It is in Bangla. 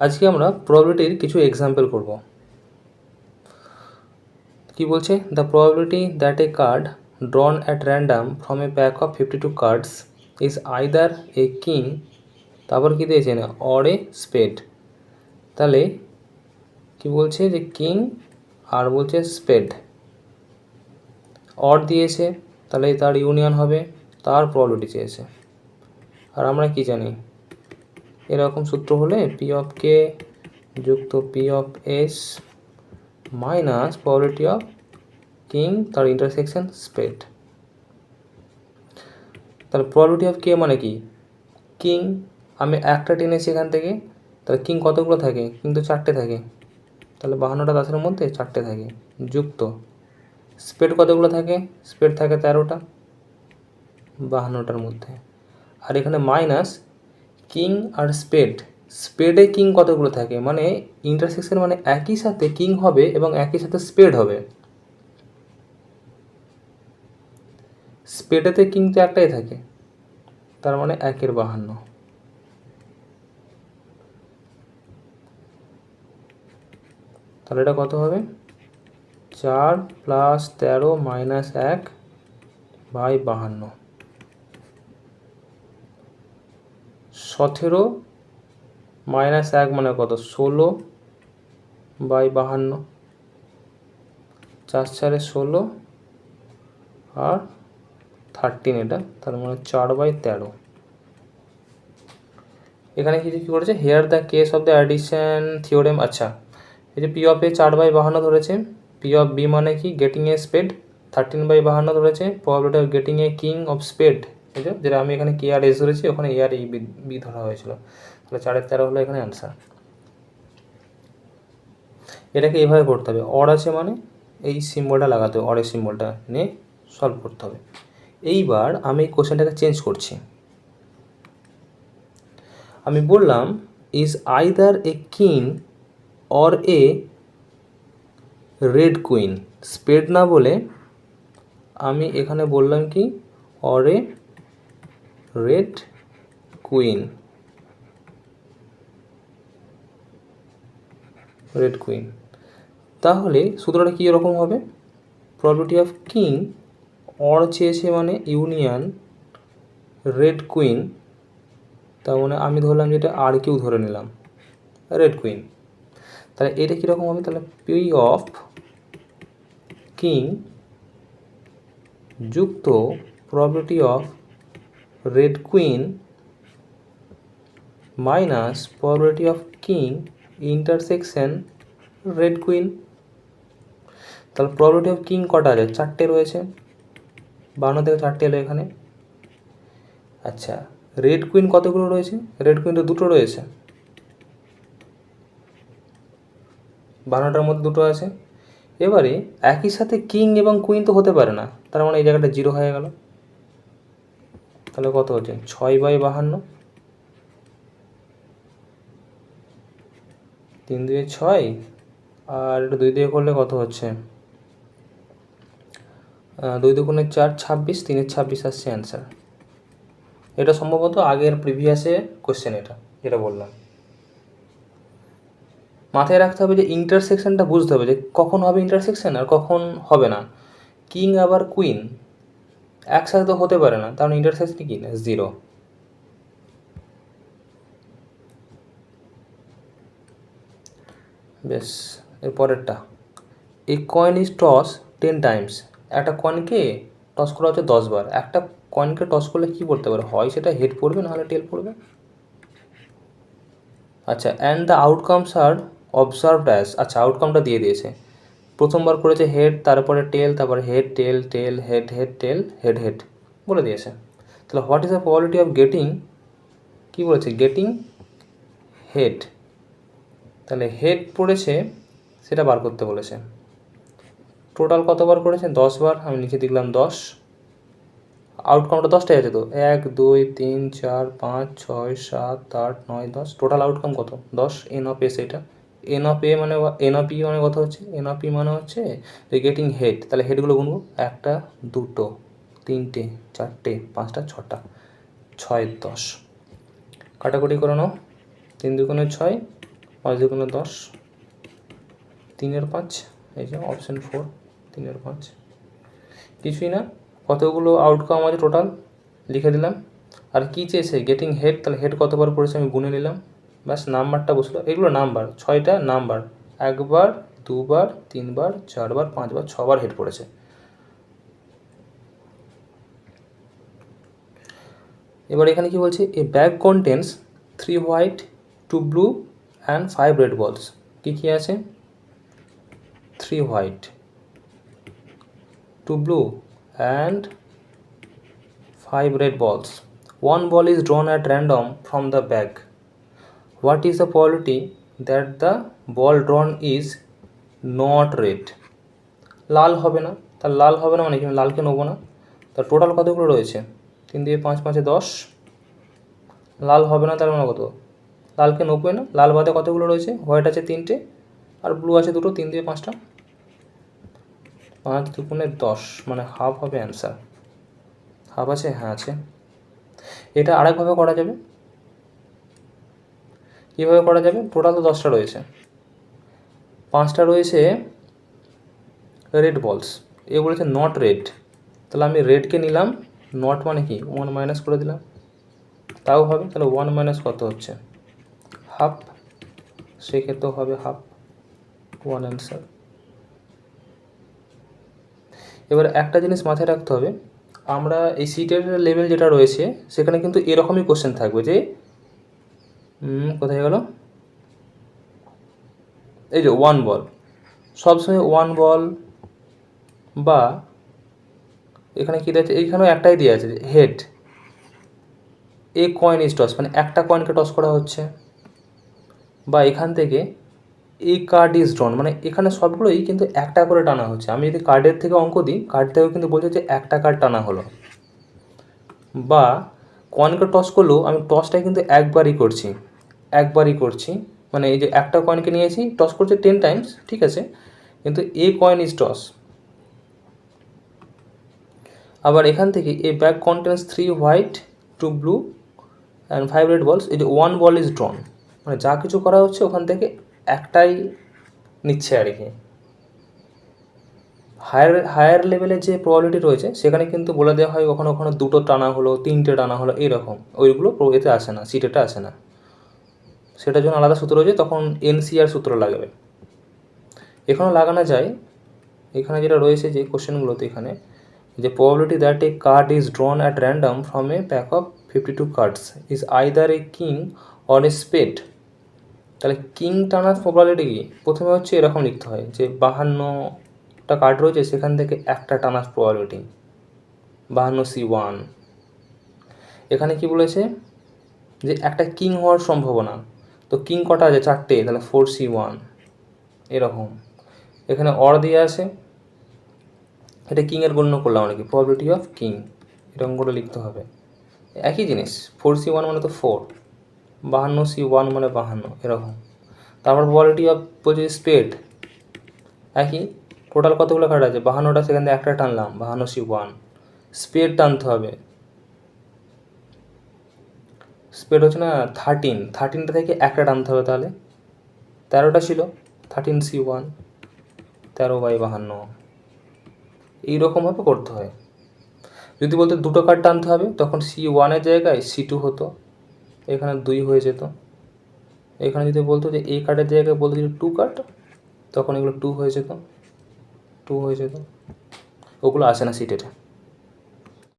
আজকে আমরা প্রবাবিলিটির কিছু এক্সাম্পল করব। কি বলছে? The probability that a card ড্রন at random from a pack of 52 cards is either a king, তারপর কি দিয়েছে না, অর এ স্পেড। তাহলে কি বলছে যে কিং আর বলছে স্পেড, অর দিয়েছে, তাহলে তার ইউনিয়ন হবে, তার প্রবাবিলিটি চেয়েছে। আর আমরা কি জানি, এরকম সূত্র হলে পি অফ কে যুক্ত P of S minus probability of king তার ইন্টারসেকশন স্পেড। তাহলে প্রবাবিলিটি অফ কে মানে কি, কিং আমি একটা টেনেছি এখান থেকে, তাহলে কিং কতগুলো থাকে, কিন্তু 4টে থাকে, তাহলে 52টা দাসের মধ্যে 4টে থাকে, যুক্ত স্পেড কতগুলো থাকে, স্পেড থাকে 13টা 52টার মধ্যে, আর এখানে মাইনাস কিং আর স্পেড, স্পেডে কিং কতগুলো থাকে, মানে ইন্টারসেকশন মানে একই সাথে কিং হবে এবং একই সাথে স্পেড হবে। স্পেডেতে কিং তো একটাই থাকে, তার মানে 1/52। তাহলে এটা কত হবে, 4 + 13 - 1/52। 17 - 1 মানে কত, 16/52, 4 × 4 = 16 আর 13 এটা, তার মানে 4/13। এখানে কিছু কী করেছে, here the case of the addition theorem. আচ্ছা, এই যে পি অফ এ 4/52 ধরেছে, পি অফ বি মানে কি, গেটিং এ স্পেড 13/52 ধরেছে, probability of getting a king of spade, এই যে যেটা আমি এখানে কে আর এস ধরেছি, ওখানে এ আর বি ধরা হয়েছিল, তাহলে 4/13 হলো এখানে অ্যান্সার। এটাকে এভাবে করতে হবে, অর আছে মানে এই সিম্বলটা লাগাতে হবে, অরের সিম্বলটা নিয়ে সলভ করতে হবে। এইবার আমি এই কোশ্চেনটাকে চেঞ্জ করছি, আমি বললাম is either a king or a red queen, spade না বলে আমি এখানে বললাম কি, or a red queen, red queen. তাহলে সূত্রটা কী রকম হবে, প্রবাবিলিটি অফ কিং, অর চেয়েছে মানে ইউনিয়ন রেড কুইন, তার মানে আমি ধরলাম যেটা আর কিউ ধরে নিলাম, রেড কুইন। তাহলে এটা কীরকম হবে, তাহলে পি অফ কিং যুক্ত probability of red queen minus probability of king intersection red queen. তাহলে প্রবাবিলিটি অফ কিং কটা আছে, 4টে রয়েছে, 52 থেকে 4টে এলো এখানে। আচ্ছা, রেড কুইন কতগুলো রয়েছে, রেড কুইন তো 2টো রয়েছে, 52টার মধ্যে 2টো আছে। এবারে একই সাথে কিং এবং কুইন তো হতে পারে না, তার মানে এই জায়গাটা 0 হয়ে গেল। তাহলে কত হচ্ছে, 6/52, 3 × 2 = 6, আর এটা 2 দিয়ে করলে কত হচ্ছে, 2 × 2 = 4, 26, 3 × 26 আসছে অ্যান্সার। এটা সম্ভবত আগের প্রিভিয়াসে কোশ্চেন, এটা যেটা বললাম। মাথায় রাখতে হবে যে ইন্টারসেকশনটা বুঝতে হবে যে কখন হবে ইন্টারসেকশন আর কখন হবে না। কিং আবার কুইন একসাথে তো হতে পারে না, কারণ ইন্টারসেকশন কি না, 0। বেশ, এর পরেরটা, এ কয়েন ইজ টস 10 টাইমস, একটা কয়েনকে টস করা হচ্ছে 10 বার। একটা কয়েনকে টস করলে কী পড়তে পারে, হয় সেটা হেড পড়বে, নাহলে টেল পড়বে। আচ্ছা, and the outcomes are observed as, আচ্ছা আউটকামটা দিয়ে দিয়েছে, প্রথমবার করেছে হেড, তারপরে টেল, তারপরে head tail tail head head tail head head বলে দিয়েছে। তাহলে what is the probability of getting, কী বলেছে, গেটিং হেড, তাহলে হেড পড়েছে সেটা বার করতে বলেছে। টোটাল কতবার করেছে, 10 বার, আমি নিচে দেখলাম 10, আউটকামটা 10টাই আছে তো, 1 2 3 4 5 6 7 8 9 10, টোটাল আউটকাম কত, 10, এন অফ এস। এটা এন অফ এ মানে এন অফ ই মানে কত হচ্ছে, এন অফ ই মানে হচ্ছে গেটিং হেড, তাহলে হেডগুলো গুনবো, 1টা 2টো 3টে 4টে 5টা 6টা, 6 10, কাটাকুটি করে নাও, 3 × 2 = 6, 5 দুগুণে 10, 3 5, এই যে অপশন 4, 3 5, কিছুই না। কতগুলো আউটকাম আছে টোটাল লিখে দিলাম। আর কী চেয়েছে, গেটিং হেড, তাহলে হেড কতবার পড়েছে আমি গুনে নিলাম, ব্যাস নাম্বারটা বসলো। এগুলো নাম্বার, 6টা নাম্বার, 1 বার, 2 বার, 3 বার, 4 বার, 5 বার, 6 বার হেড পড়েছে। এবার এখানে কি বলছে, a bag contains 3 white, 2 blue and 5 red balls. কী কী আছে, 3 white, 2 blue and 5 red balls. One ball is drawn at random from the bag. What is the probability that the ball drawn is not red? লাল হবে না, তার লাল হবে না মানে কি, লালকে নেবো না। তার টোটাল কতগুলো রয়েছে, 3 দিয়ে 5 5 10, লাল হবে না তার মানে কত, লালকে নেবোই না। লাল বাদে কতগুলো রয়েছে, হোয়াইট আছে 3টে আর ব্লু আছে 2টো, 3 দিয়ে 5টা, 5 দুগুণে 10, মানে হাফ হবে অ্যান্সার। হাফ আছে, হ্যাঁ আছে। এটা আরেকভাবে করা যাবে, কীভাবে করা যাবে, টোটাল তো 10টা রয়েছে, 5টা রয়েছে রেড বলস, এ বলেছে নট রেড, তাহলে আমি রেডকে নিলাম, নট মানে কি 1 মাইনাস করে দিলাম, তাও হবে। তাহলে 1 মাইনাস কত হচ্ছে, হাফ, সেক্ষেত্রেও হবে হাফ, 1 অ্যান্সার। এবার একটা জিনিস মাথায় রাখতে হবে, আমরা এই সিটের লেভেল যেটা রয়েছে সেখানে কিন্তু এরকমই কোশ্চেন থাকবে যে কোথায় গেল, এই যে 1 বল, সবসময় 1 বল, বা এখানে কী দিয়েছে, এইখানেও একটাই দেওয়া আছে head, A coin is toss, মানে একটা কয়েনকে টস করা হচ্ছে, বা এখান থেকে এই কার্ড ইজ ড্রন, মানে এখানে সবগুলোই কিন্তু একটা করে টানা হচ্ছে। আমি যদি কার্ডের থেকে অঙ্ক দিই, কার্ড থেকেও কিন্তু বলছে যে একটা কার্ড টানা হলো, বা কয়েনকে টস করলেও আমি টসটা কিন্তু একবারই করছি, মানে এই যে একটা কয়েনকে নিয়েছি, টস করছে 10 টাইমস, ঠিক আছে, কিন্তু এ কয়েন ইজ টস। আবার এখান থেকে a bag contains 3 white, 2 blue and 5 red balls, এই যে 1 বল ইজ ড্রন, মানে যা কিছু করা হচ্ছে ওখান থেকে একটাই নিচ্ছে আর কি। হায়ার লেভেলের যে প্রবাবিলিটি রয়েছে সেখানে কিন্তু বলে দেওয়া হয় কখনো কখনো 2টো টানা হলো, 3টে টানা হলো, এইরকম, ওইগুলো এতে আসে না, সিটেটা আসে না, সেটার জন্য আলাদা সূত্র রয়েছে, তখন এনসিআর সূত্র লাগবে। এখানেও লাগানো যায়, এখানে যেটা রয়েছে যে কোশ্চেনগুলোতে, এখানে যে probability that a card is drawn at random from a pack of 52 cards is either a king or a spade. তাহলে কিং টানার প্রবাবিলিটি কি, প্রথমে হচ্ছে এরকম লিখতে হয় যে 52টা কার্ড রয়েছে সেখান থেকে একটা টানার প্রবাবিলিটি 52C1। এখানে কি বলেছে যে একটা কিং হওয়ার সম্ভাবনা, তো কিং কটা আছে, 4টে, তাহলে 4C1 এরকম। এখানে অর দিয়ে আছে, এটা কিংয়ের গণ্য করলাম আর কি, প্রবাবিলিটি অফ কিং, এরকম করে লিখতে হবে। একই জিনিস, 4C1 মানে তো 4, 52C1 মানে 52, এরকম। তারপর প্রবাবিলিটি অফ বলছে স্পেড, একই, টোটাল কতগুলো কার্ড আছে 52টা, সেখান থেকে একটা টানলাম 52C1, স্পেড টানতে হবে, স্পেড হচ্ছে না 13টা থেকে একটা টানতে হবে, তাহলে 13টা ছিল, 13C1, 13/52, এইরকমভাবে করতে হয়। যদি বলতে 2টো কার্ড টানতে হবে, তখন C1-এর জায়গায় C2 হতো, এখানে 2 হয়ে যেত। এখানে যদি বলতো যে এই কার্ডের জায়গায় বলতো যে 2 কার্ড, তখন এগুলো 2 হয়ে যেত, ওগুলো আসে না সিটের।